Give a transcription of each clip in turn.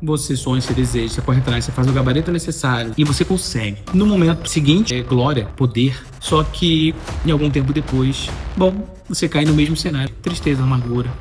Você sonha, você deseja, você corre atrás, você faz o gabarito necessário e você consegue. No momento seguinte, é glória, poder. Só que, em algum tempo depois, bom, você cai no mesmo cenário. Tristeza, amargura.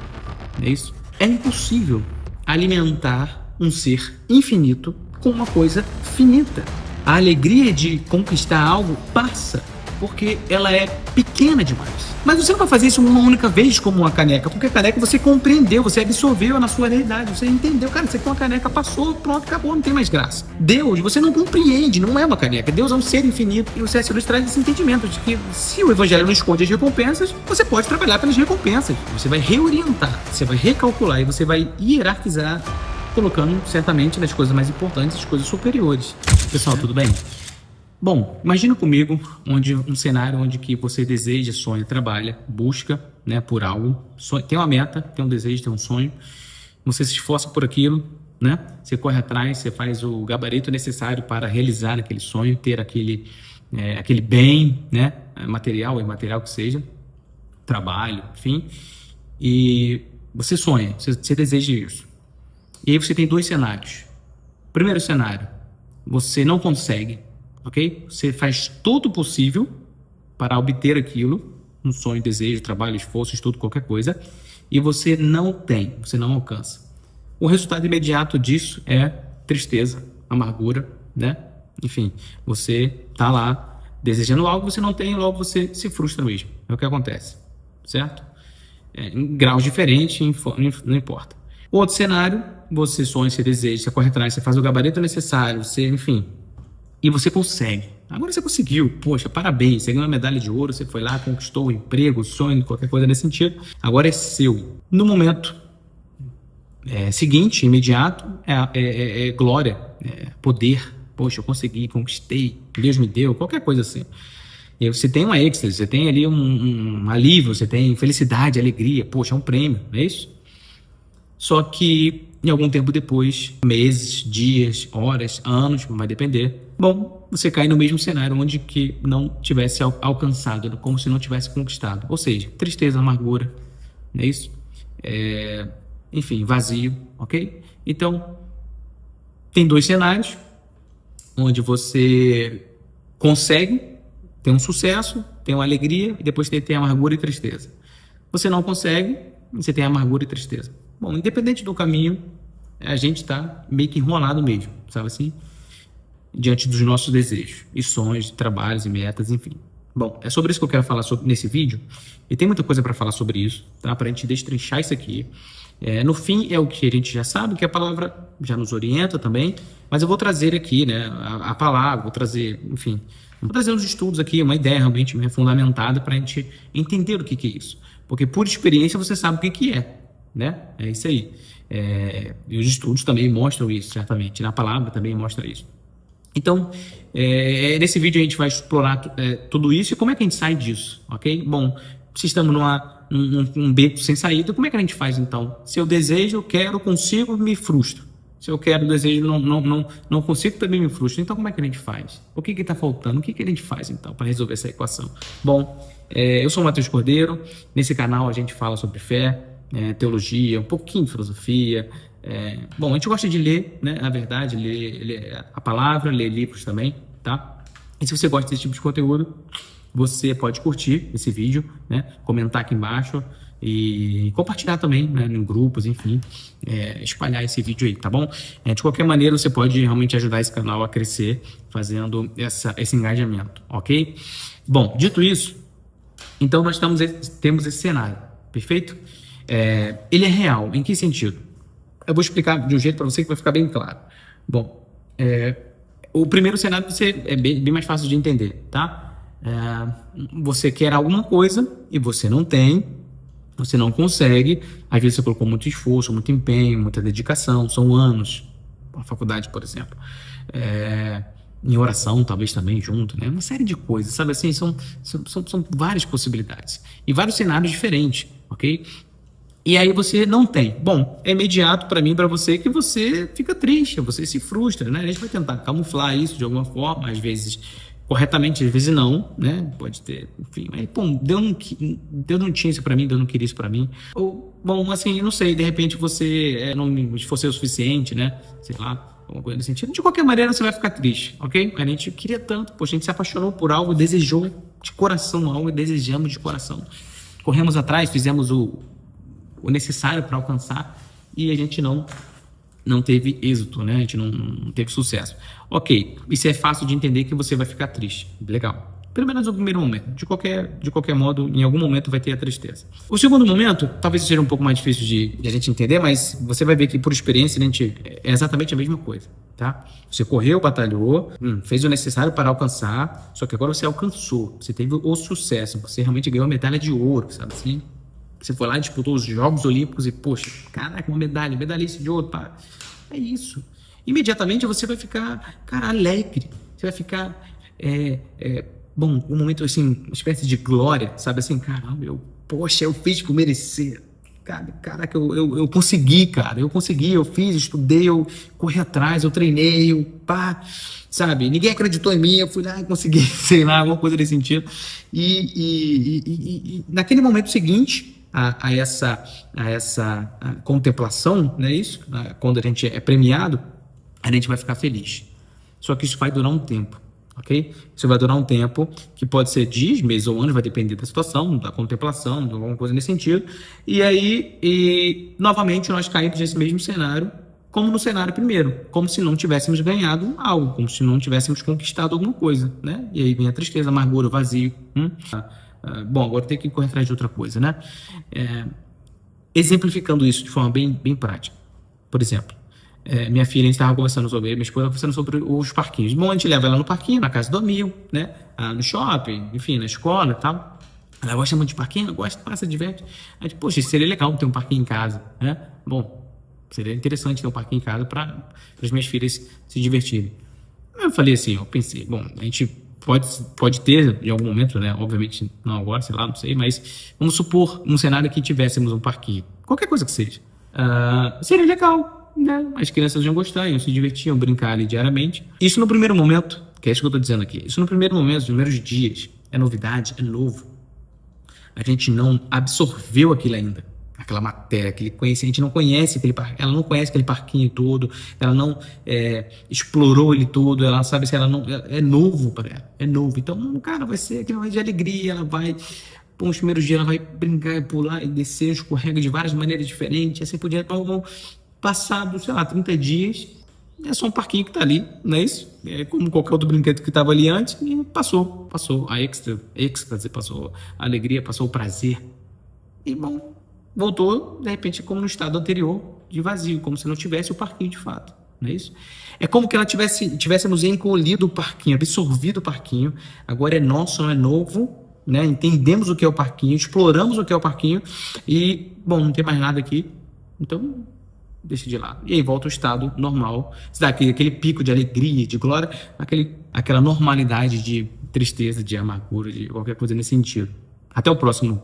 Não é isso? É impossível alimentar um ser infinito com uma coisa finita. A alegria de conquistar algo passa, porque ela é pequena demais. Mas você não vai fazer isso uma única vez como uma caneca, porque a caneca você compreendeu, você absorveu na sua realidade, você entendeu, cara, isso aqui é uma caneca, passou, pronto, acabou, não tem mais graça. Deus, você não compreende, não é uma caneca, Deus é um ser infinito, e o C.S. Lewis traz esse entendimento de que se o evangelho não esconde as recompensas, você pode trabalhar pelas recompensas, você vai reorientar, você vai recalcular e você vai hierarquizar, colocando certamente nas coisas mais importantes as coisas superiores. Pessoal, tudo bem? Bom, imagina comigo um cenário onde que você deseja, sonha, trabalha, busca, né, por algo, tem uma meta, tem um desejo, tem um sonho, você se esforça por aquilo, né? Você corre atrás, você faz o gabarito necessário para realizar aquele sonho, ter aquele bem, né, material ou imaterial que seja, trabalho, enfim, e você sonha, você deseja isso. E aí você tem dois cenários. Primeiro cenário, você não consegue, ok? Você faz todo o possível para obter aquilo, um sonho, desejo, trabalho, esforço, estudo, qualquer coisa, e você não tem, você não alcança. O resultado imediato disso é tristeza, amargura, né? Enfim, você tá lá desejando algo, você não tem, logo você se frustra mesmo. É o que acontece, certo? Em graus diferentes, não importa. Outro cenário, você sonha, você deseja, você corre atrás, você faz o gabarito necessário, você, enfim, e você consegue. Agora você conseguiu, poxa, parabéns, você ganhou uma medalha de ouro, você foi lá, conquistou o emprego, o sonho, qualquer coisa nesse sentido, agora é seu. No momento seguinte, imediato, é glória, poder, poxa, eu consegui, conquistei, Deus me deu, qualquer coisa assim. E você tem uma êxtase, você tem ali um alívio, você tem felicidade, alegria, poxa, é um prêmio, não é isso? Só que, em algum tempo depois, meses, dias, horas, anos, vai depender, bom, você cai no mesmo cenário onde que não tivesse alcançado, como se não tivesse conquistado. Ou seja, tristeza, amargura, não é isso? Enfim, vazio, ok? Então, tem dois cenários onde você consegue, tem um sucesso, tem uma alegria e depois tem amargura e tristeza. Você não consegue, você tem amargura e tristeza. Bom, independente do caminho, a gente está meio que enrolado mesmo, sabe assim? Diante dos nossos desejos e sonhos, trabalhos e metas, enfim. Bom, é sobre isso que eu quero falar nesse vídeo. E tem muita coisa para falar sobre isso, tá? Para a gente destrinchar isso aqui. No fim, é o que a gente já sabe, que a palavra já nos orienta também. Mas eu vou trazer aqui, né, a palavra, vou trazer, enfim, vou trazer uns estudos aqui, uma ideia realmente fundamentada para a gente entender o que é isso. Porque por experiência você sabe o que é. Né? É isso aí. E os estudos também mostram isso, certamente. Na palavra também mostra isso. Então, nesse vídeo a gente vai explorar tudo isso e como é que a gente sai disso, ok? Bom, se estamos num beco sem saída, como é que a gente faz então? Se eu desejo, eu quero, consigo, me frustro. Se eu quero, desejo, não consigo, também me frustro. Então, como é que a gente faz? O que está faltando? O que a gente faz então para resolver essa equação? Bom, eu sou o Matheus Cordeiro. Nesse canal a gente fala sobre fé, teologia, um pouquinho de filosofia. Bom, a gente gosta de ler, né? Na verdade, ler a palavra, ler livros também, tá? E se você gosta desse tipo de conteúdo, você pode curtir esse vídeo, né? Comentar aqui embaixo e compartilhar também, né? Em grupos, enfim, espalhar esse vídeo aí, tá bom? De qualquer maneira, você pode realmente ajudar esse canal a crescer fazendo esse engajamento, ok? Bom, dito isso, então nós temos esse cenário, perfeito? Ele é real, em que sentido? Eu vou explicar de um jeito para você que vai ficar bem claro. Bom, o primeiro cenário é bem mais fácil de entender, tá? Você quer alguma coisa e você não tem, você não consegue, às vezes você colocou muito esforço, muito empenho, muita dedicação, são anos, na faculdade, por exemplo, em oração talvez também junto, né? Uma série de coisas, sabe assim, são várias possibilidades e vários cenários diferentes, ok? E aí você não tem. Bom, é imediato para mim e para você que você fica triste, você se frustra, né? A gente vai tentar camuflar isso de alguma forma, às vezes corretamente, às vezes não, né? Pode ter, enfim. Mas, pô, Deus não tinha isso pra mim, Deus não queria isso pra mim. Ou, bom, assim, não sei, de repente você não esforçou o suficiente, né? Sei lá, alguma coisa nesse sentido. De qualquer maneira, você vai ficar triste, ok? A gente queria tanto, poxa, a gente se apaixonou por algo, desejou de coração algo, desejamos de coração. Corremos atrás, fizemos o necessário para alcançar e a gente não teve êxito, né? A gente não teve sucesso. Ok, isso é fácil de entender que você vai ficar triste. Legal. Pelo menos no primeiro momento. De qualquer modo, em algum momento vai ter a tristeza. O segundo momento, talvez seja um pouco mais difícil de a gente entender, mas você vai ver que por experiência a gente é exatamente a mesma coisa, tá? Você correu, batalhou, fez o necessário para alcançar, só que agora você alcançou, você teve o sucesso, você realmente ganhou a medalha de ouro, sabe assim? Você foi lá e disputou os Jogos Olímpicos e, poxa, caraca, uma medalha, medalhista de ouro, pá. É isso. Imediatamente você vai ficar, cara, alegre. Você vai ficar, bom, um momento assim, uma espécie de glória, sabe assim, caramba, poxa, eu fiz por merecer. Caraca, eu consegui, cara, eu fiz, estudei, eu corri atrás, eu treinei, pá, sabe? Ninguém acreditou em mim, eu fui lá e consegui, sei lá, alguma coisa desse sentido. E naquele momento seguinte a essa contemplação, não é isso? Quando a gente é premiado, a gente vai ficar feliz. Só que isso vai durar um tempo, ok? Isso vai durar um tempo que pode ser dias, meses ou anos, vai depender da situação, da contemplação, de alguma coisa nesse sentido. E aí, novamente, nós caímos nesse mesmo cenário, como no cenário primeiro, como se não tivéssemos ganhado algo, como se não tivéssemos conquistado alguma coisa, né? E aí vem a tristeza, a amargura, o vazio. Bom, agora tem que correr atrás de outra coisa, né? Exemplificando isso de forma bem prática. Por exemplo, minha filha, a gente estava conversando sobre, minha esposa conversando sobre os parquinhos. Bom, a gente leva ela no parquinho, na casa do amigo, né? No shopping, enfim, na escola e tal. Ela gosta muito de parquinho, gosta, passa, diverte. A gente, poxa, seria legal ter um parquinho em casa, né? Bom, seria interessante ter um parquinho em casa para as minhas filhas se divertirem. Eu falei assim, eu pensei, bom, a gente pode ter em algum momento, né? Obviamente não agora, sei lá, não sei, mas vamos supor um cenário que tivéssemos um parquinho, qualquer coisa que seja. Seria legal, né? As crianças iam gostar, iam se divertir, iam brincar ali diariamente. Isso no primeiro momento, que é isso que eu estou dizendo aqui. Isso no primeiro momento, nos primeiros dias, é novidade, é novo. A gente não absorveu aquilo ainda, aquela matéria, aquele conhecimento, a gente não conhece aquele parquinho, ela não conhece aquele parquinho todo, ela não explorou ele todo, ela sabe se ela não, é novo para ela, é novo. Então, cara, vai ser aquele momento de alegria, ela vai, por uns primeiros dias, ela vai brincar e pular e descer, escorrega de várias maneiras diferentes, assim por diante. Passados, sei lá, 30 dias, é só um parquinho que tá ali, não é isso? É como qualquer outro brinquedo que estava ali antes e passou a êxtase, passou a alegria, passou o prazer. E, bom, voltou, de repente, como no estado anterior, de vazio, como se não tivesse o parquinho de fato, não é isso? É como que ela tivéssemos encolhido o parquinho, absorvido o parquinho, agora é nosso, não é novo, né? Entendemos o que é o parquinho, exploramos o que é o parquinho e, bom, não tem mais nada aqui, então deixa de lado. E aí volta o estado normal, aquele pico de alegria, de glória, aquela normalidade de tristeza, de amargura, de qualquer coisa nesse sentido. Até o próximo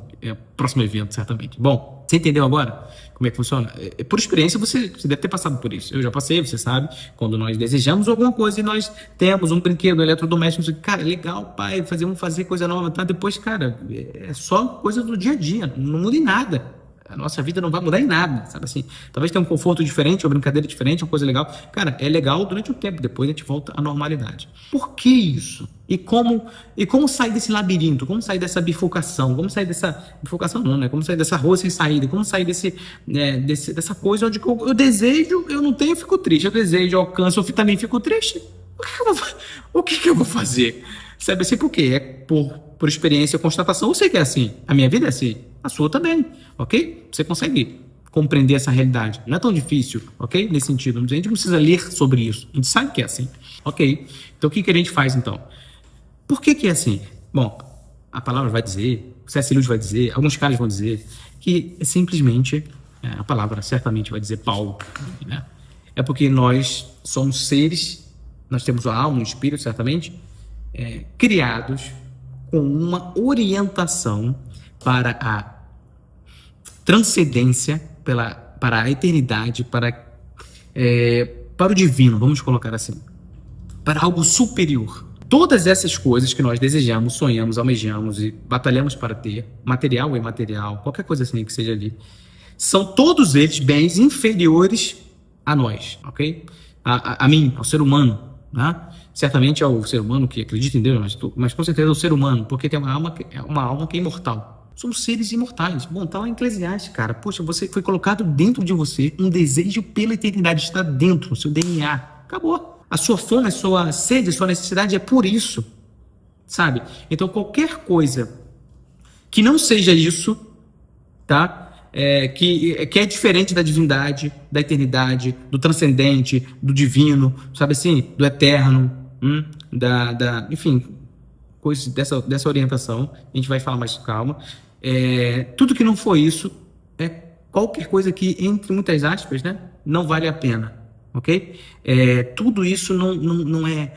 evento, certamente. Bom, você entendeu agora como é que funciona? Por experiência, você deve ter passado por isso. Eu já passei, você sabe, quando nós desejamos alguma coisa e nós temos um brinquedo eletrodoméstico, cara, legal, pai, vamos fazer coisa nova, tá? Depois, cara, é só coisa do dia a dia, não muda em nada. A nossa vida não vai mudar em nada, sabe assim? Talvez tenha um conforto diferente, uma brincadeira diferente, uma coisa legal. Cara, é legal durante um tempo, depois a gente volta à normalidade. Por que isso? E como sair desse labirinto? Como sair dessa bifurcação? Como sair dessa bifurcação não, né? Como sair dessa rua sem saída? Como sair dessa coisa onde eu desejo, eu não tenho, eu fico triste. Eu desejo, eu alcanço, eu também fico triste. O que eu vou fazer? Sabe assim, por quê? É por experiência, constatação. Eu sei que é assim. A minha vida é assim. A sua também, ok? Você consegue compreender essa realidade. Não é tão difícil, ok? Nesse sentido. A gente não precisa ler sobre isso. A gente sabe que é assim, ok? Então, o que a gente faz, então? Por que é assim? Bom, a palavra vai dizer, o C.S. Lewis vai dizer, alguns caras vão dizer que é simplesmente, a palavra certamente vai dizer Paulo, né? É porque nós somos seres, nós temos a alma, o espírito, certamente, criados com uma orientação para a transcendência, para a eternidade, para o divino, vamos colocar assim, para algo superior. todas essas coisas que nós desejamos, sonhamos, almejamos e batalhamos para ter, material ou imaterial, qualquer coisa assim que seja ali, são todos eles bens inferiores a nós, ok? A mim, ao ser humano, né? Certamente ao ser humano que acredita em Deus, mas com certeza ao ser humano, porque tem uma alma que é imortal. Somos seres imortais. Bom, tá lá em Eclesiastes, cara. Poxa, você foi colocado dentro de você um desejo pela eternidade, está dentro, no seu DNA. Acabou. A sua fome, a sua sede, a sua necessidade é por isso, sabe? Então qualquer coisa que não seja isso, tá? Que é diferente da divindade, da eternidade, do transcendente, do divino, sabe assim? Do eterno, enfim, coisas dessa orientação. A gente vai falar mais com calma. Tudo que não for isso é qualquer coisa que, entre muitas aspas, né, não vale a pena, ok? Tudo isso não é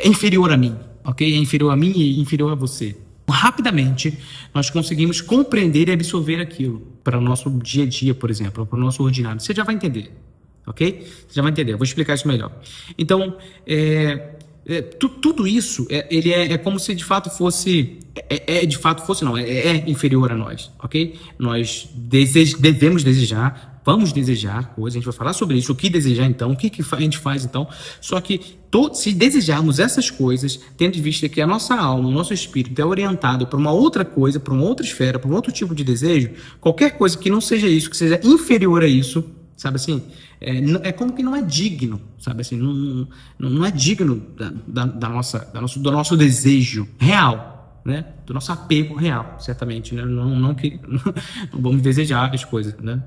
inferior a mim, ok? É inferior a mim e inferior a você. Rapidamente, nós conseguimos compreender e absorver aquilo para o nosso dia a dia, por exemplo, para o nosso ordinário. Você já vai entender, ok? Você já vai entender, eu vou explicar isso melhor. Então, tudo isso, ele é como se de fato fosse, não, é inferior a nós, ok? Nós devemos desejar, vamos desejar coisas, a gente vai falar sobre isso, o que desejar então, o que a gente faz então, só que se desejarmos essas coisas, tendo em vista que a nossa alma, o nosso espírito é orientado para uma outra coisa, para uma outra esfera, para um outro tipo de desejo, qualquer coisa que não seja isso, que seja inferior a isso, sabe assim, é como que não é digno, sabe assim, não é digno do nosso desejo real, né? Do nosso apego real, certamente, né? Não vamos desejar as coisas, né?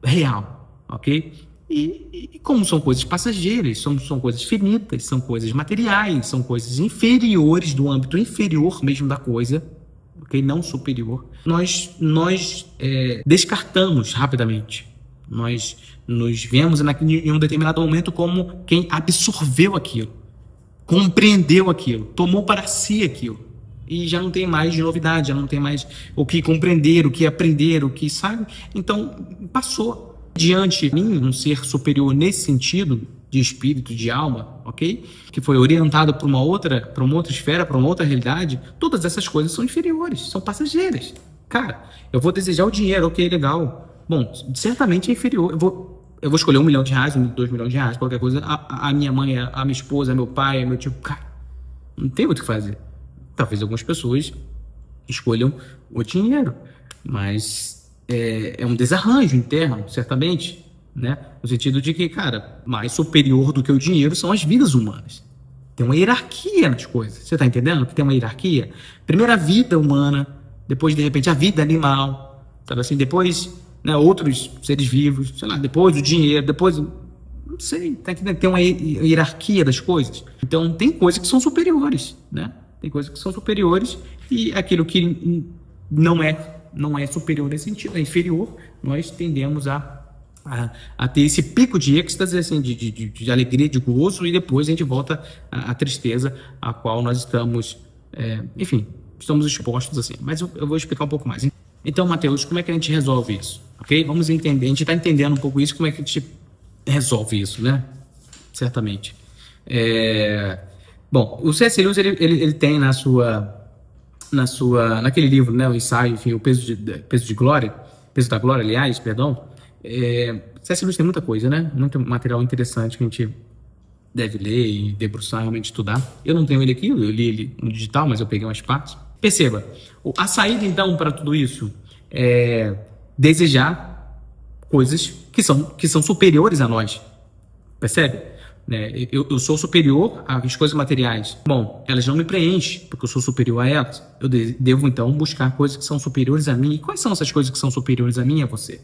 Real, ok? E como são coisas passageiras, são coisas finitas, são coisas materiais, são coisas inferiores, do âmbito inferior mesmo da coisa, ok? Não superior. Nós descartamos rapidamente. Nós nos vemos em um determinado momento como quem absorveu aquilo, compreendeu aquilo, tomou para si aquilo. E já não tem mais de novidade, já não tem mais o que compreender, o que aprender, o que sabe. Então, passou. Diante de mim, um ser superior nesse sentido, de espírito, de alma, ok? Que foi orientado para uma outra esfera, para uma outra realidade, todas essas coisas são inferiores, são passageiras. Cara, eu vou desejar o dinheiro, ok, legal. Bom, certamente é inferior. Eu vou escolher R$1 milhão, R$2 milhões, qualquer coisa. A minha mãe, a minha esposa, meu pai, meu tio, cara, não tem muito o que fazer. Talvez algumas pessoas escolham o dinheiro, mas é um desarranjo interno, certamente, né? No sentido de que, cara, mais superior do que o dinheiro são as vidas humanas. Tem uma hierarquia nas coisas. Você está entendendo que tem uma hierarquia? Primeiro a vida humana, depois, de repente, a vida animal, sabe assim? Depois, né, outros seres vivos, sei lá, depois o dinheiro, depois... Não sei, tá entendendo? Tem uma hierarquia das coisas. Então, tem coisas que são superiores, né? Tem coisas que são superiores e aquilo que não é superior nesse sentido, é inferior, nós tendemos a ter esse pico de êxtase, assim, de alegria, de gozo, e depois a gente volta à tristeza a qual nós estamos, enfim, estamos expostos assim. Mas eu vou explicar um pouco mais. Então, Mateus, como é que a gente resolve isso? Ok? Vamos entender, a gente está entendendo um pouco isso, como é que a gente resolve isso, né? Certamente. Bom, o C.S. Lewis ele tem naquele livro, né, o ensaio, enfim, o peso da glória, aliás, perdão. C.S. Lewis tem muita coisa, né? Muito material interessante que a gente deve ler e debruçar, realmente estudar. Eu não tenho ele aqui, eu li ele no digital, mas eu peguei umas partes. Perceba, a saída então para tudo isso é desejar coisas que são superiores a nós. Percebe? Eu sou superior às coisas materiais. Bom, elas não me preenchem, porque eu sou superior a elas. Eu devo, então, buscar coisas que são superiores a mim. E quais são essas coisas que são superiores a mim e a você?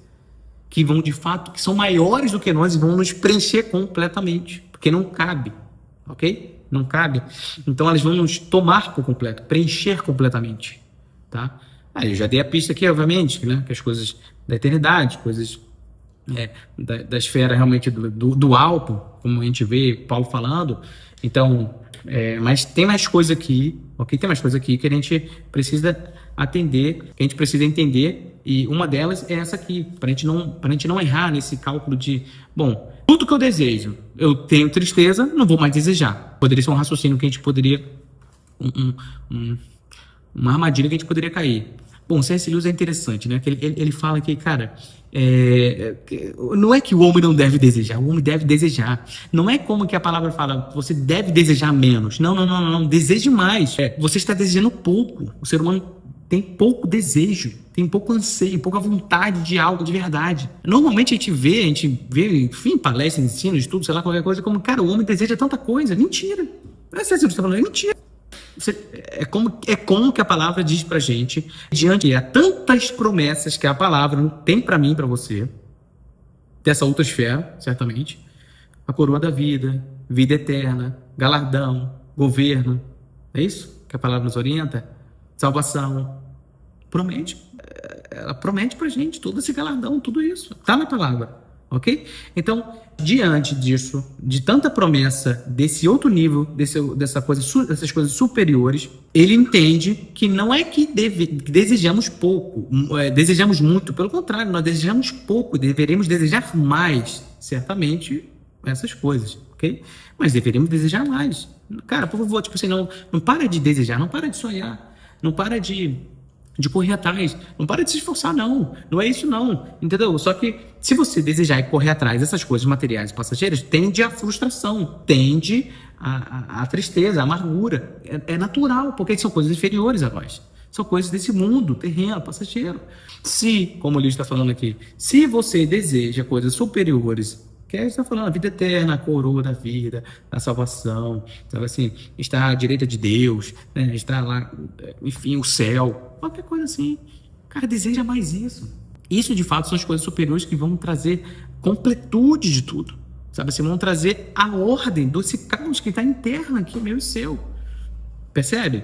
Que vão, de fato, que são maiores do que nós e vão nos preencher completamente. Porque não cabe, ok? Não cabe. Então, elas vão nos tomar por completo, preencher completamente, tá? Eu já dei a pista aqui, obviamente, né? Que as coisas da eternidade, coisas... da esfera realmente do alto, como a gente vê Paulo falando. Então, Mas tem mais coisa aqui, ok? Tem mais coisa aqui que a gente precisa atender, que a gente precisa entender, e uma delas é essa aqui, para a gente não errar nesse cálculo de, bom, tudo que eu desejo, eu tenho tristeza, não vou mais desejar. Poderia ser um raciocínio que a gente poderia, uma armadilha que a gente poderia cair. Bom, C.S. Lewis é interessante, né? Que ele fala que, cara, não é que o homem não deve desejar, o homem deve desejar. Não é como que a palavra fala, você deve desejar menos. Não, deseje mais. Você está desejando pouco. O ser humano tem pouco desejo, tem pouco anseio, pouca vontade de algo de verdade. Normalmente a gente vê, enfim, palestras, ensino, estudo, sei lá, qualquer coisa, como, cara, o homem deseja tanta coisa. Mentira. Não é C.S. Lewis está falando, é mentira. É como que a palavra diz pra gente, diante de tantas promessas que a palavra tem pra mim e pra você, dessa outra esfera, certamente, a coroa da vida, vida eterna, galardão, governo, é isso que a palavra nos orienta? Salvação, ela promete pra gente todo esse galardão, tudo isso, tá na palavra, ok? Então, diante disso, de tanta promessa, desse outro nível, dessas coisas superiores, ele entende que não é que desejamos pouco, desejamos muito, pelo contrário, nós desejamos pouco, deveríamos desejar mais, certamente, essas coisas, ok? Mas deveríamos desejar mais. Cara, por favor, tipo assim, não para de desejar, não para de sonhar, não para de correr atrás, não para de se esforçar, não é isso não, entendeu? Só que se você desejar e correr atrás dessas coisas materiais e passageiras, tende à frustração, tende à tristeza, à amargura, é natural, porque são coisas inferiores a nós, são coisas desse mundo, terreno, passageiro. Se, como o Luiz está falando aqui, se você deseja coisas superiores, que é, está falando a vida eterna, a coroa da vida, a salvação, sabe assim, está à direita de Deus, né? Está lá, enfim, o céu, qualquer coisa assim. Cara, deseja mais isso. Isso, de fato, são as coisas superiores que vão trazer completude de tudo, sabe assim, vão trazer a ordem desse caos que está interno aqui, meu e seu. Percebe?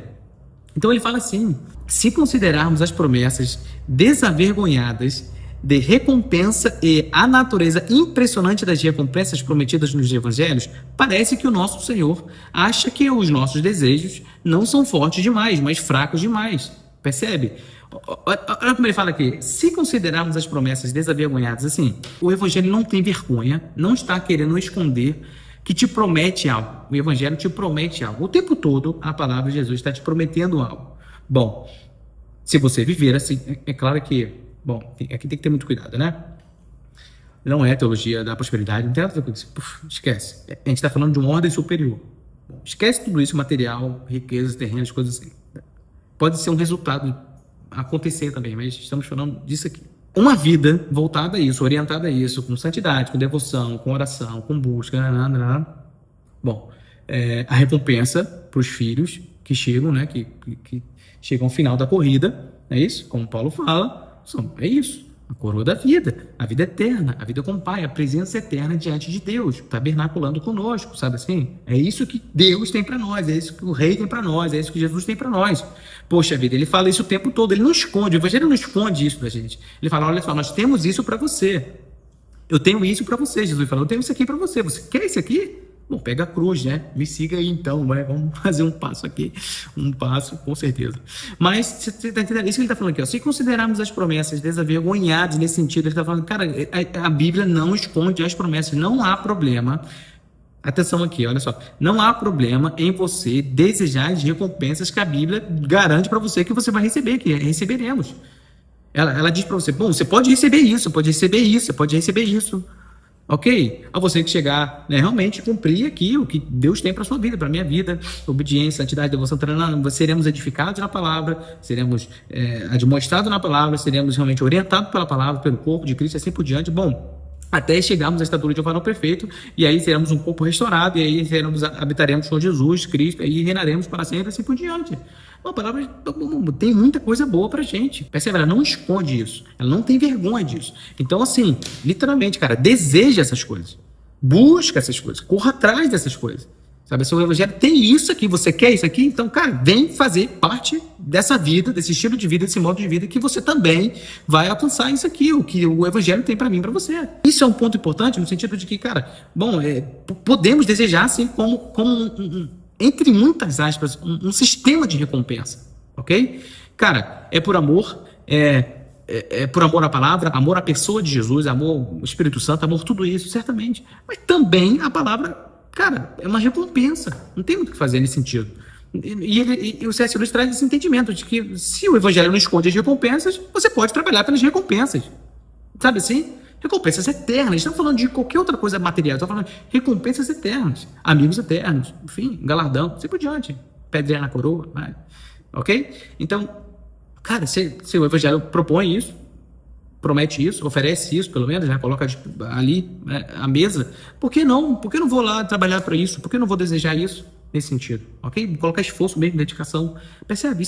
Então ele fala assim, se considerarmos as promessas desavergonhadas de recompensa e a natureza impressionante das recompensas prometidas nos evangelhos, parece que o nosso Senhor acha que os nossos desejos não são fortes demais, mas fracos demais. Percebe? Olha como ele fala aqui. Se considerarmos as promessas desavergonhadas, assim, o evangelho não tem vergonha, não está querendo esconder que te promete algo. O evangelho te promete algo. O tempo todo, a palavra de Jesus está te prometendo algo. Bom, se você viver assim, é claro que, bom, aqui tem que ter muito cuidado, né? Não é teologia da prosperidade, não tem nada a ver com isso. Esquece. A gente está falando de uma ordem superior. Bom, esquece tudo isso, material, riquezas, terrenos, coisas assim. Pode ser um resultado acontecer também, mas estamos falando disso aqui. Uma vida voltada a isso, orientada a isso, com santidade, com devoção, com oração, com busca. Bom, a recompensa para os filhos que chegam, né, que chegam ao final da corrida, é isso? Como Paulo fala, é isso. A coroa da vida, a vida eterna, a vida com o Pai, a presença eterna diante de Deus, tabernaculando conosco, sabe assim? É isso que Deus tem para nós, é isso que o Rei tem para nós, é isso que Jesus tem para nós. Poxa vida, ele fala isso o tempo todo, ele não esconde, o Evangelho não esconde isso da gente. Ele fala, olha só, nós temos isso para você. Eu tenho isso para você, Jesus falou, eu tenho isso aqui para você. Você quer isso aqui? Bom, pega a cruz, né? Me siga aí então, vamos fazer um passo aqui. Um passo, com certeza. Mas, você está entendendo? Isso que ele está falando aqui, ó. Se considerarmos as promessas desavergonhadas nesse sentido, ele está falando, cara, a Bíblia não esconde as promessas, não há problema. Atenção aqui, olha só. Não há problema em você desejar as recompensas que a Bíblia garante para você que você vai receber, que receberemos. Ela diz para você, bom, você pode receber isso, pode receber isso, você pode receber isso. Ok? A você que chegar, né, realmente cumprir aqui o que Deus tem para a sua vida, para a minha vida, obediência, santidade, devoção, seremos edificados na palavra, seremos admoestados na palavra, seremos realmente orientados pela palavra, pelo corpo de Cristo, assim por diante. Bom, até chegarmos à estatura de um varão perfeito, e aí seremos um corpo restaurado, e aí habitaremos com Jesus Cristo, e aí reinaremos para sempre, assim por diante. A palavra tem muita coisa boa pra gente. Percebe? Ela não esconde isso. Ela não tem vergonha disso. Então, assim, literalmente, cara, deseja essas coisas. Busca essas coisas. Corra atrás dessas coisas. Sabe? Se o Evangelho tem isso aqui, você quer isso aqui, então, cara, vem fazer parte dessa vida, desse estilo de vida, desse modo de vida, que você também vai alcançar isso aqui, o que o Evangelho tem pra mim e pra você. Isso é um ponto importante no sentido de que, cara, bom, podemos desejar, assim, como entre muitas aspas, um sistema de recompensa, ok? Cara, é por amor, é por amor à palavra, amor à pessoa de Jesus, amor ao Espírito Santo, amor tudo isso, certamente. Mas também a palavra, cara, é uma recompensa. Não tem muito o que fazer nesse sentido. E o C.S. Lewis traz esse entendimento de que se o evangelho não esconde as recompensas, você pode trabalhar pelas recompensas. Sabe assim? Recompensas eternas. Estamos falando de qualquer outra coisa material. Estamos falando de recompensas eternas. Amigos eternos. Enfim, galardão. Assim por diante. Pedrinha na coroa. Vai. Ok? Então, cara, se o evangelho propõe isso, promete isso, oferece isso, pelo menos, né? Coloca ali, né, à mesa, por que não? Por que não vou lá trabalhar para isso? Por que não vou desejar isso? Nesse sentido, ok? Colocar esforço mesmo, dedicação. Percebe?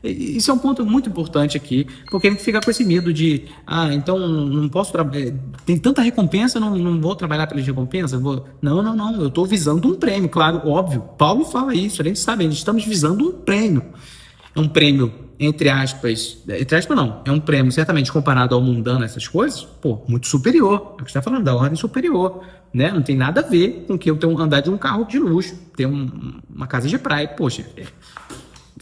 Isso é um ponto muito importante aqui, porque a gente fica com esse medo de, então não posso trabalhar, tem tanta recompensa, não vou trabalhar pelas recompensas? Não, eu estou visando um prêmio, claro, óbvio. Paulo fala isso, a gente sabe, estamos visando um prêmio. É um prêmio, entre aspas não, é um prêmio certamente comparado ao mundano, essas coisas, pô, muito superior. É o que você está falando, da ordem superior, né? Não tem nada a ver com que eu tenho andar de um carro de luxo, ter uma casa de praia, poxa,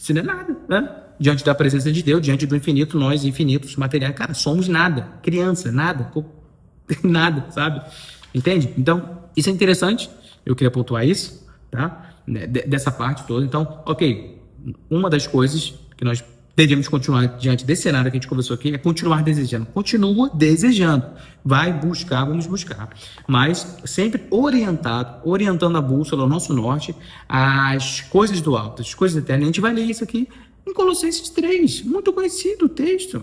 isso não é nada, né? Diante da presença de Deus, diante do infinito, nós infinitos materiais, cara, somos nada, criança, nada, nada, sabe? Entende? Então, isso é interessante, eu queria pontuar isso, tá? Dessa parte toda. Então, ok, uma das coisas que nós devemos continuar diante desse cenário que a gente conversou aqui é continuar desejando. Continua desejando. Vamos buscar. Mas sempre orientando a bússola, o nosso norte, às coisas do alto, as coisas eternas. A gente vai ler isso aqui em Colossenses 3, muito conhecido o texto.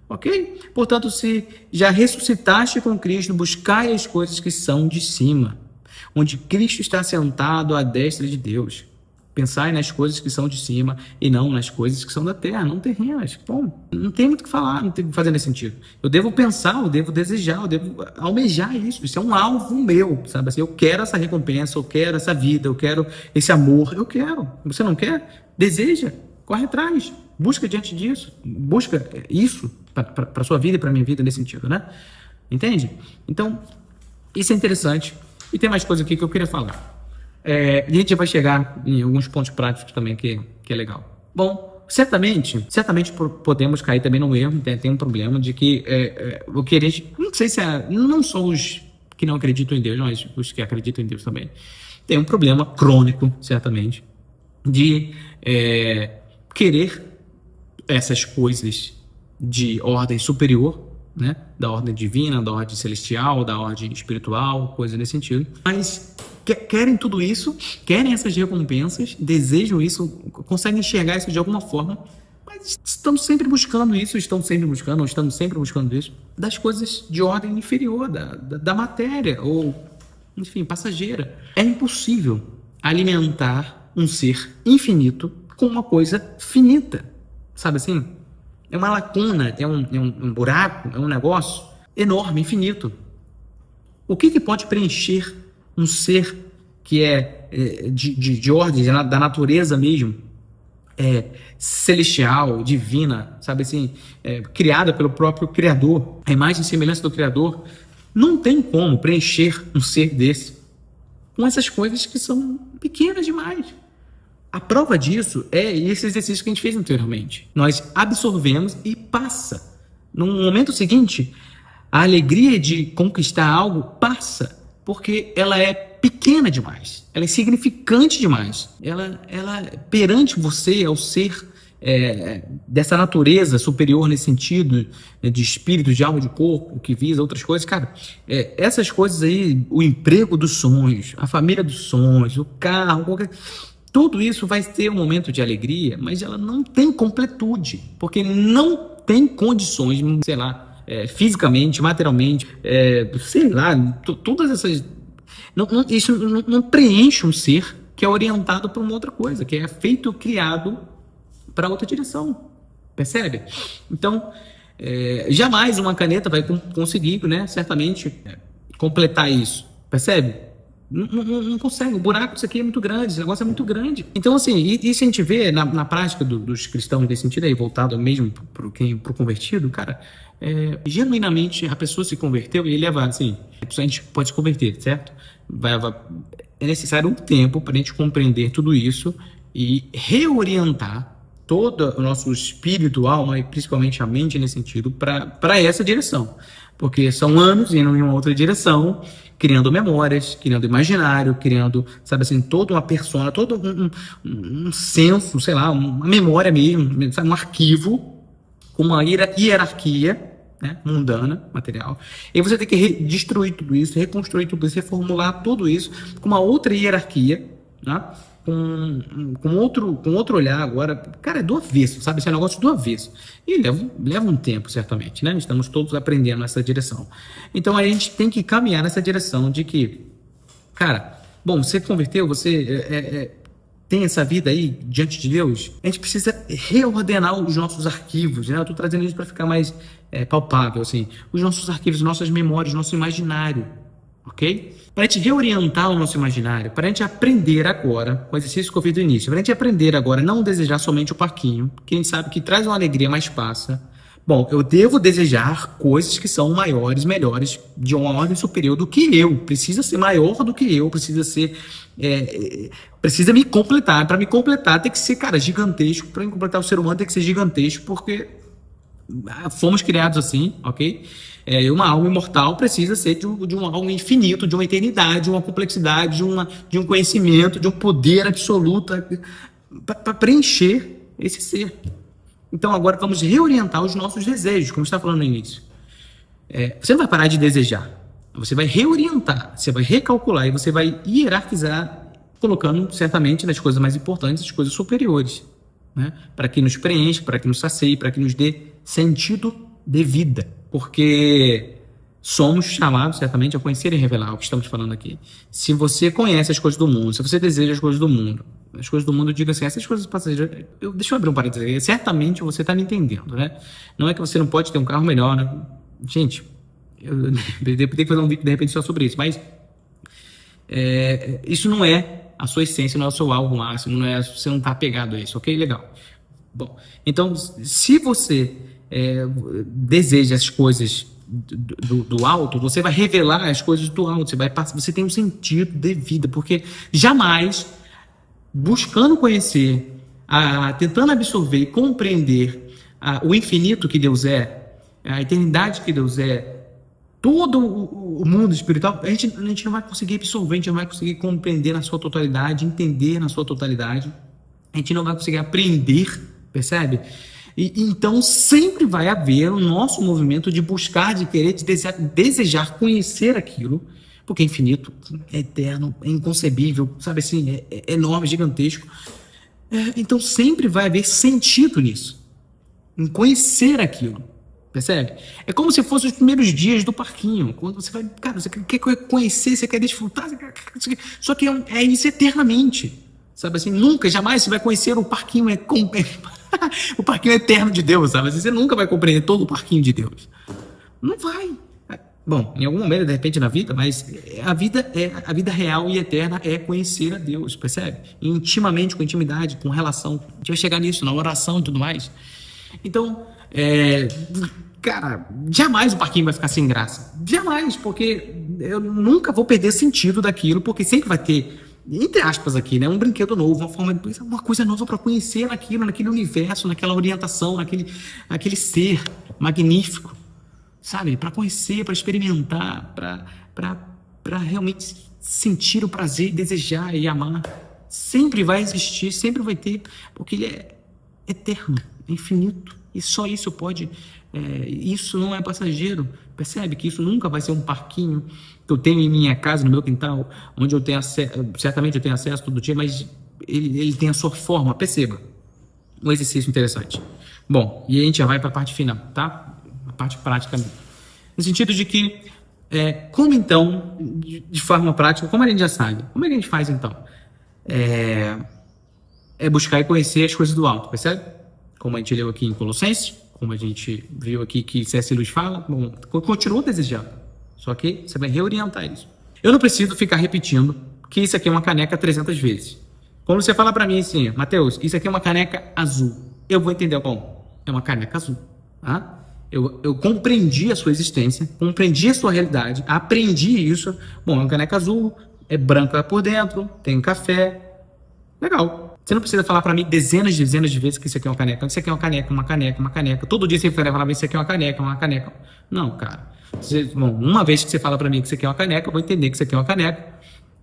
Ok? Portanto, se já ressuscitaste com Cristo, buscai as coisas que são de cima, onde Cristo está sentado à destra de Deus. Pensai nas coisas que são de cima e não nas coisas que são da terra, não terrenas. Bom, não tem muito o que falar, não tem o que fazer nesse sentido. Eu devo pensar, eu devo desejar, eu devo almejar isso. Isso é um alvo meu, sabe assim? Eu quero essa recompensa, eu quero essa vida, eu quero esse amor, eu quero. Você não quer? Deseja, corre atrás, busca diante disso, busca isso para a sua vida e para a minha vida nesse sentido, né? Entende? Então, isso é interessante. E tem mais coisa aqui que eu queria falar. E a gente vai chegar em alguns pontos práticos também que é legal. Bom, certamente podemos cair também no erro, tem um problema de que o que a gente, não sei se não só os que não acreditam em Deus, mas os que acreditam em Deus também, tem um problema crônico, certamente, de querer essas coisas de ordem superior, né? Da ordem divina, da ordem celestial, da ordem espiritual, coisa nesse sentido, mas querem tudo isso, querem essas recompensas, desejam isso, conseguem enxergar isso de alguma forma, mas estão sempre buscando isso, estamos sempre buscando isso, das coisas de ordem inferior, da matéria, ou, enfim, passageira. É impossível alimentar um ser infinito com uma coisa finita, sabe assim? É uma lacuna, é um buraco, é um negócio enorme, infinito. O que pode preencher um ser que é de ordem, da natureza mesmo, celestial, divina, sabe assim, criada pelo próprio Criador, a imagem e semelhança do Criador? Não tem como preencher um ser desse com essas coisas que são pequenas demais. A prova disso é esse exercício que a gente fez anteriormente. Nós absorvemos e passa. No momento seguinte, a alegria de conquistar algo passa, porque ela é pequena demais, ela é insignificante demais. Ela perante você, ao ser dessa natureza superior nesse sentido, de espírito, de alma, de corpo, que visa outras coisas, cara, essas coisas aí, o emprego dos sonhos, a família dos sonhos, o carro, tudo isso vai ter um momento de alegria, mas ela não tem completude, porque não tem condições, sei lá, fisicamente, materialmente, sei lá, todas essas... isso não preenche um ser que é orientado para uma outra coisa, que é feito, criado para outra direção, percebe? Então, jamais uma caneta vai conseguir, né, certamente, completar isso, percebe? Não consegue, o buraco disso aqui é muito grande, esse negócio é muito grande. Então, assim, isso a gente vê na prática dos cristãos nesse sentido aí, voltado mesmo para o convertido, cara, genuinamente a pessoa se converteu e ele assim, a gente pode se converter, certo? é necessário um tempo para a gente compreender tudo isso e reorientar todo o nosso espírito, alma e principalmente a mente nesse sentido para essa direção. Porque são anos indo em uma outra direção, criando memórias, criando imaginário, criando, sabe assim, toda uma persona, todo um senso, sei lá, uma memória mesmo, sabe, um arquivo com uma hierarquia, né, mundana, material. E você tem que destruir tudo isso, reconstruir tudo isso, reformular tudo isso com uma outra hierarquia, né? Com outro olhar agora. Cara, é do avesso, sabe? Esse é um negócio do avesso. E leva um tempo, certamente, né? Estamos todos aprendendo nessa direção. Então, a gente tem que caminhar nessa direção de que, cara, bom, você converteu, você tem essa vida aí diante de Deus, a gente precisa reordenar os nossos arquivos, né? Eu estou trazendo isso para ficar mais palpável, assim. Os nossos arquivos, nossas memórias, nosso imaginário, ok? Para a gente reorientar o nosso imaginário, para a gente aprender agora, o exercício que eu fiz do início, para a gente aprender agora a não desejar somente o parquinho, que a gente sabe que traz uma alegria, mas passa. Bom, eu devo desejar coisas que são maiores, melhores, de uma ordem superior do que eu. Precisa ser maior do que eu, precisa ser... precisa me completar. Para me completar tem que ser, cara, gigantesco. Para me completar o ser humano tem que ser gigantesco, porque fomos criados assim, ok? Uma alma imortal precisa ser de um algo infinito, de uma eternidade, de uma complexidade, de um conhecimento, de um poder absoluto para preencher esse ser. Então agora vamos reorientar os nossos desejos, como está falando no início. Você não vai parar de desejar, você vai reorientar, você vai recalcular e você vai hierarquizar, colocando certamente nas coisas mais importantes as coisas superiores, né? Para que nos preencha, para que nos sacie, para que nos dê sentido de vida, porque somos chamados certamente a conhecer e revelar o que estamos falando aqui. Se você conhece as coisas do mundo, se você deseja as coisas do mundo, diga assim, essas coisas passageiras, deixa eu abrir um parênteses aqui, certamente você está me entendendo, né? Não é que você não pode ter um carro melhor, né? Gente, eu tenho que fazer um vídeo de repente só sobre isso, mas isso não é a sua essência, não é o seu algo máximo, você não está apegado a isso, ok? Legal. Bom, então, se você deseja as coisas do alto, você vai revelar as coisas do alto, você tem um sentido de vida, porque jamais buscando conhecer, tentando absorver e compreender o infinito que Deus é, a eternidade que Deus é, todo o mundo espiritual, a gente não vai conseguir absorver, a gente não vai conseguir compreender na sua totalidade, entender na sua totalidade, a gente não vai conseguir aprender, percebe? Então sempre vai haver o nosso movimento de buscar, de querer, de desejar conhecer aquilo, porque é infinito, é eterno, é inconcebível, sabe assim, é enorme, gigantesco. Então sempre vai haver sentido nisso, em conhecer aquilo, percebe? É como se fossem os primeiros dias do parquinho, quando você vai, cara, você quer conhecer, você quer desfrutar, só que é isso eternamente, sabe assim, nunca, jamais você vai conhecer o parquinho, o parquinho eterno de Deus, sabe? Você nunca vai compreender todo o parquinho de Deus. Não vai. Bom, em algum momento, de repente, na vida, mas a vida real e eterna é conhecer a Deus, percebe? Intimamente, com intimidade, com relação. A gente vai chegar nisso, na oração e tudo mais. Então, cara, jamais o parquinho vai ficar sem graça. Jamais, porque eu nunca vou perder sentido daquilo, porque sempre vai ter, entre aspas aqui, né, um brinquedo novo, uma coisa nova para conhecer naquele universo, naquela orientação, naquele ser magnífico, sabe? Para conhecer, para experimentar, para realmente sentir o prazer, desejar e amar. Sempre vai existir, sempre vai ter, porque ele é eterno, é infinito, e só isso pode, isso não é passageiro, percebe que isso nunca vai ser um parquinho que eu tenho em minha casa, no meu quintal, onde eu tenho acesso, certamente eu tenho acesso todo dia, mas ele tem a sua forma, perceba, um exercício interessante. Bom, e a gente já vai para a parte final, tá? A parte prática, no sentido de que, como então, de forma prática, como a gente já sabe, como é que a gente faz então? Buscar e conhecer as coisas do alto, percebe? Como a gente leu aqui em Colossenses, como a gente viu aqui que C.S. Lewis fala, bom, continua desejando, só que você vai reorientar isso. Eu não preciso ficar repetindo que isso aqui é uma caneca 300 vezes. Quando você fala para mim assim, Mateus, isso aqui é uma caneca azul, eu vou entender, bom, é uma caneca azul, tá? Eu compreendi a sua existência, compreendi a sua realidade, aprendi isso, bom, é uma caneca azul, é branca por dentro, tem café. Legal. Você não precisa falar para mim dezenas de vezes que isso aqui é uma caneca. Isso aqui é uma caneca, uma caneca, uma caneca. Todo dia você vai falar, isso aqui é uma caneca, uma caneca. Não, cara. Bom, uma vez que você fala para mim que isso aqui é uma caneca, eu vou entender que isso aqui é uma caneca.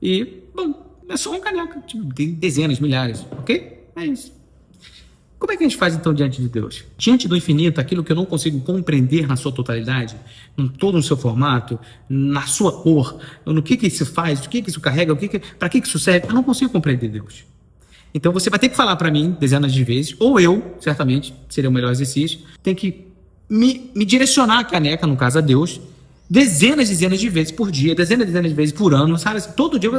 E, bom, é só uma caneca. Tipo, tem dezenas, milhares, ok? É isso. Como é que a gente faz então diante de Deus? Diante do infinito, aquilo que eu não consigo compreender na sua totalidade, em todo o seu formato, na sua cor, no que isso faz, o que isso carrega, para que isso serve, eu não consigo compreender Deus. Então você vai ter que falar para mim dezenas de vezes, ou eu, certamente, seria o melhor exercício, tem que me direcionar a caneca, no caso a Deus, dezenas de vezes por dia, dezenas de vezes por ano, sabe? Todo dia,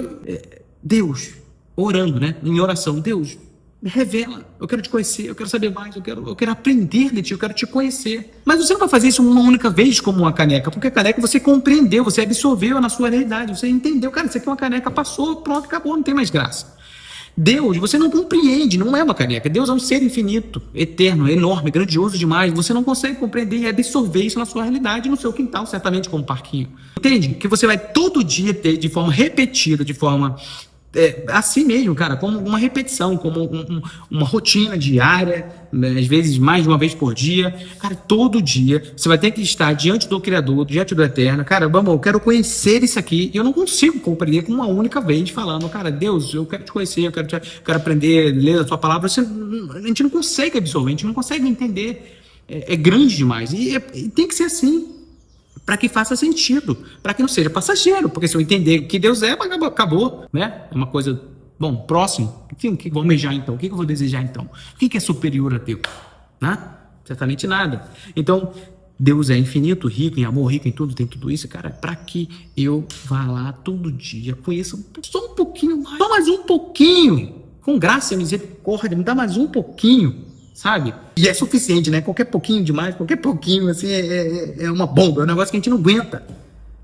Deus, orando, né? Em oração, Deus, me revela, eu quero te conhecer, eu quero saber mais, eu quero aprender de ti, eu quero te conhecer. Mas você não vai fazer isso uma única vez como uma caneca, porque a caneca você compreendeu, você absorveu na sua realidade, você entendeu, cara, isso aqui é uma caneca, passou, pronto, acabou, não tem mais graça. Deus, você não compreende, não é uma caneca. Deus é um ser infinito, eterno, enorme, grandioso demais. Você não consegue compreender e absorver isso na sua realidade, no seu quintal, certamente como um parquinho. Entende? Que você vai todo dia ter de forma repetida, de forma assim mesmo, cara, como uma repetição, como uma rotina diária, às vezes mais de uma vez por dia. Cara, todo dia você vai ter que estar diante do Criador, diante do Eterno. Cara, vamos, eu quero conhecer isso aqui. E eu não consigo compreender com uma única vez falando, cara, Deus, eu quero te conhecer, eu quero aprender a ler a sua palavra. A gente não consegue absorver, a gente não consegue entender. É grande demais. E tem que ser assim, para que faça sentido, para que não seja passageiro, porque se eu entender que Deus é, acabou, né? É uma coisa, bom, próximo. O que eu vou almejar então? O que eu vou desejar então? O que é superior a Deus? Né? Certamente nada. Então, Deus é infinito, rico em amor, rico em tudo, tem tudo isso, cara, para que eu vá lá todo dia, conheça só um pouquinho mais, só mais um pouquinho, com graça e misericórdia, me dá mais um pouquinho, sabe? E é suficiente, né? Qualquer pouquinho demais, qualquer pouquinho, assim, é uma bomba, é um negócio que a gente não aguenta.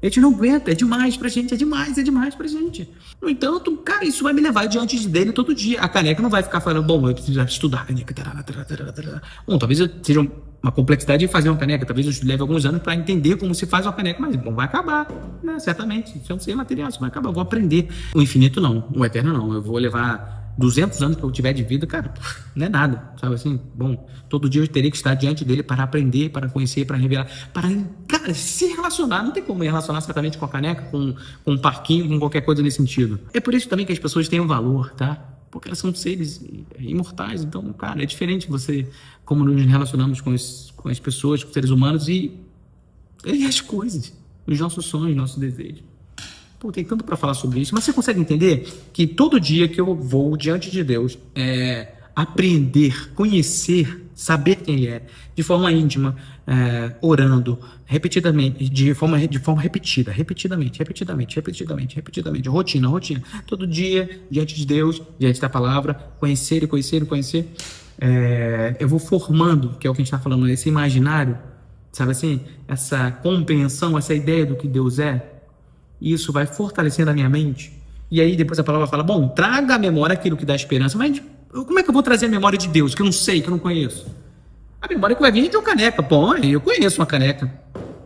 A gente não aguenta, é demais pra gente, é demais pra gente. No entanto, cara, isso vai me levar diante dele todo dia. A caneca não vai ficar falando, bom, eu preciso estudar a caneca. Bom, talvez seja uma complexidade de fazer uma caneca, talvez eu leve alguns anos para entender como se faz uma caneca, mas bom, vai acabar, né? Certamente. Isso é um ser material, isso vai acabar, eu vou aprender. O infinito não, o eterno não, eu vou levar 200 anos que eu tiver de vida, cara, não é nada, sabe assim? Bom, todo dia eu teria que estar diante dele para aprender, para conhecer, para revelar, para, cara, se relacionar. Não tem como me relacionar certamente com a caneca, com um parquinho, com qualquer coisa nesse sentido. É por isso também que as pessoas têm um valor, tá? Porque elas são seres imortais. Então, cara, é diferente você, como nos relacionamos com as pessoas, com os seres humanos e as coisas, os nossos sonhos, nossos desejos. Pô, tem tanto para falar sobre isso, mas você consegue entender que todo dia que eu vou diante de Deus aprender, conhecer, saber quem Ele é, de forma íntima, orando, repetidamente, de forma repetida, repetidamente, rotina, todo dia diante de Deus, diante da palavra, conhecer, eu vou formando, que é o que a gente está falando, esse imaginário, sabe assim, essa compreensão, essa ideia do que Deus é. Isso vai fortalecendo a minha mente. E aí depois a palavra fala, bom, traga à memória aquilo que dá esperança. Mas como é que eu vou trazer a memória de Deus, que eu não sei, que eu não conheço? A memória que vai vir é de uma caneca. Pô, eu conheço uma caneca.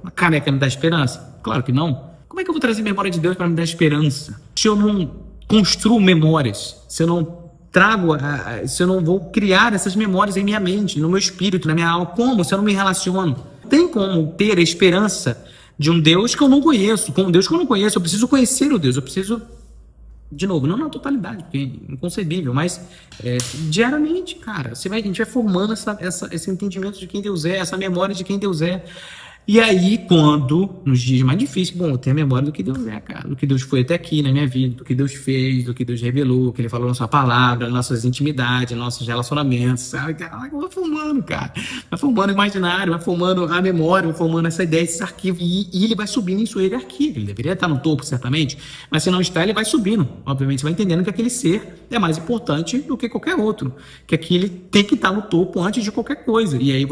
Uma caneca me dá esperança? Claro que não. Como é que eu vou trazer a memória de Deus para me dar esperança? Se eu não construo memórias, se eu não se eu não vou criar essas memórias em minha mente, no meu espírito, na minha alma, como? Se eu não me relaciono? Tem como ter a esperança de um Deus que eu não conheço, com um Deus que eu não conheço? Eu preciso conhecer o Deus, eu preciso, de novo, não na totalidade, porque é inconcebível, mas diariamente, cara, a gente vai formando esse entendimento de quem Deus é, essa memória de quem Deus é. E aí, quando, nos dias mais difíceis, bom, eu tenho a memória do que Deus é, cara, do que Deus foi até aqui na minha vida, do que Deus fez, do que Deus revelou, que Ele falou na sua palavra, nossas intimidades, nossos relacionamentos, sabe? Caraca, vai formando, cara. Vai formando o imaginário, vai formando a memória, vai formando essa ideia, esses arquivos, e ele vai subindo em sua hierarquia. Ele deveria estar no topo, certamente, mas se não está, ele vai subindo. Obviamente, você vai entendendo que aquele ser é mais importante do que qualquer outro, que aquele tem que estar no topo antes de qualquer coisa. E aí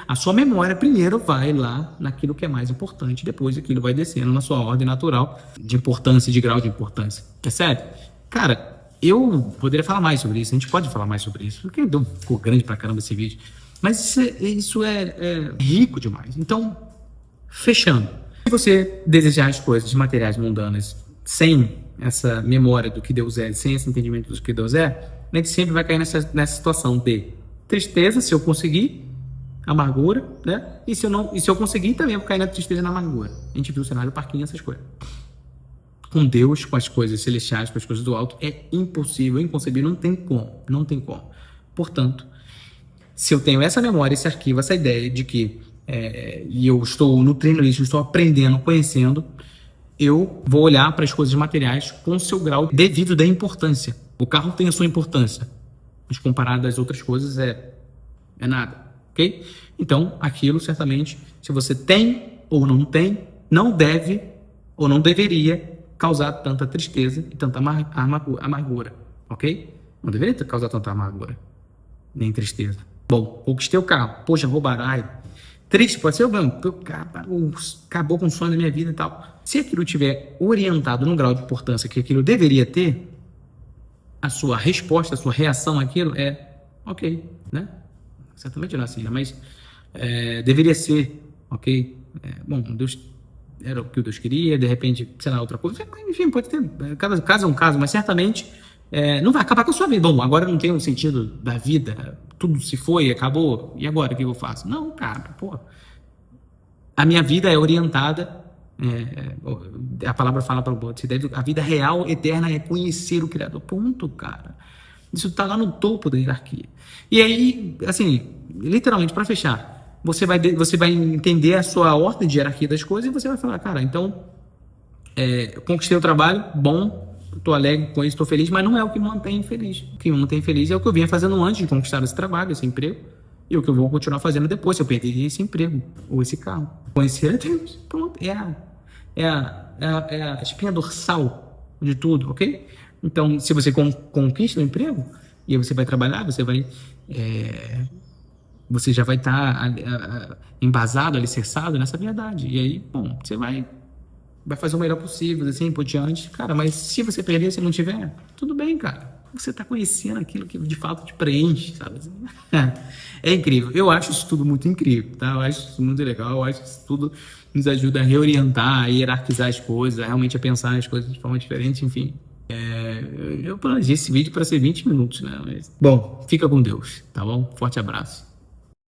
a sua memória primeiro vai lá naquilo que é mais importante, depois aquilo vai descendo na sua ordem natural de importância, de grau de importância. Percebe? Cara, eu poderia falar mais sobre isso, a gente pode falar mais sobre isso, porque ficou grande pra caramba esse vídeo, mas isso é rico demais. Então, fechando, se você desejar as coisas materiais mundanas sem essa memória do que Deus é, sem esse entendimento do que Deus é, a gente sempre vai cair nessa situação de tristeza, se eu conseguir, amargura, né? E se eu conseguir, também vou cair na tristeza e na amargura. A gente viu o cenário do parquinho, essas coisas. Com Deus, com as coisas celestiais, com as coisas do alto, é impossível, inconcebível, não tem como. Portanto, se eu tenho essa memória, esse arquivo, essa ideia de que e eu estou nutrindo isso, estou aprendendo, conhecendo, eu vou olhar para as coisas materiais com o seu grau devido da importância. O carro tem a sua importância, mas comparado às outras coisas é nada, ok? Então, aquilo certamente, se você tem ou não tem, não deve ou não deveria causar tanta tristeza e tanta amargura, ok? Não deveria causar tanta amargura, nem tristeza. Bom, conquistei o carro, poxa, roubaram, triste, pode ser, acabou com o sonho da minha vida e tal. Se aquilo estiver orientado no grau de importância que aquilo deveria ter, a sua resposta, a sua reação àquilo é ok, né? Certamente não é assim, mas deveria ser, ok? Bom, Deus era o que Deus queria, de repente, sei lá, outra coisa. Enfim, pode ter, cada caso é um caso, mas certamente não vai acabar com a sua vida. Bom, agora não tem um sentido da vida, tudo se foi, acabou, e agora o que eu faço? Não, cara, pô. A minha vida é orientada, a palavra fala para o outro, a vida real, eterna, é conhecer o Criador. Ponto, cara. Isso está lá no topo da hierarquia. E aí, assim, literalmente, para fechar, você vai entender a sua ordem de hierarquia das coisas e você vai falar, cara, então, eu conquistei o trabalho, bom, estou alegre com isso, estou feliz, mas não é o que me mantém feliz. O que me mantém feliz é o que eu vinha fazendo antes de conquistar esse trabalho, esse emprego, e o que eu vou continuar fazendo depois, se eu perder esse emprego ou esse carro. Conhecer a Deus, pronto, é a espinha dorsal de tudo, ok? Então, se você conquista o emprego, e aí você vai trabalhar, você já vai estar embasado, alicerçado nessa verdade. E aí, bom, você vai fazer o melhor possível, assim, por diante. Cara, mas se você perder, se não tiver, tudo bem, cara. Você está conhecendo aquilo que de fato te preenche, sabe? É incrível. Eu acho isso tudo muito incrível, tá? Eu acho isso muito legal. Eu acho que isso tudo nos ajuda a reorientar, a hierarquizar as coisas, realmente a pensar as coisas de forma diferente, enfim. Eu planejei esse vídeo para ser 20 minutos, né? Mas, bom, fica com Deus, tá bom? Forte abraço.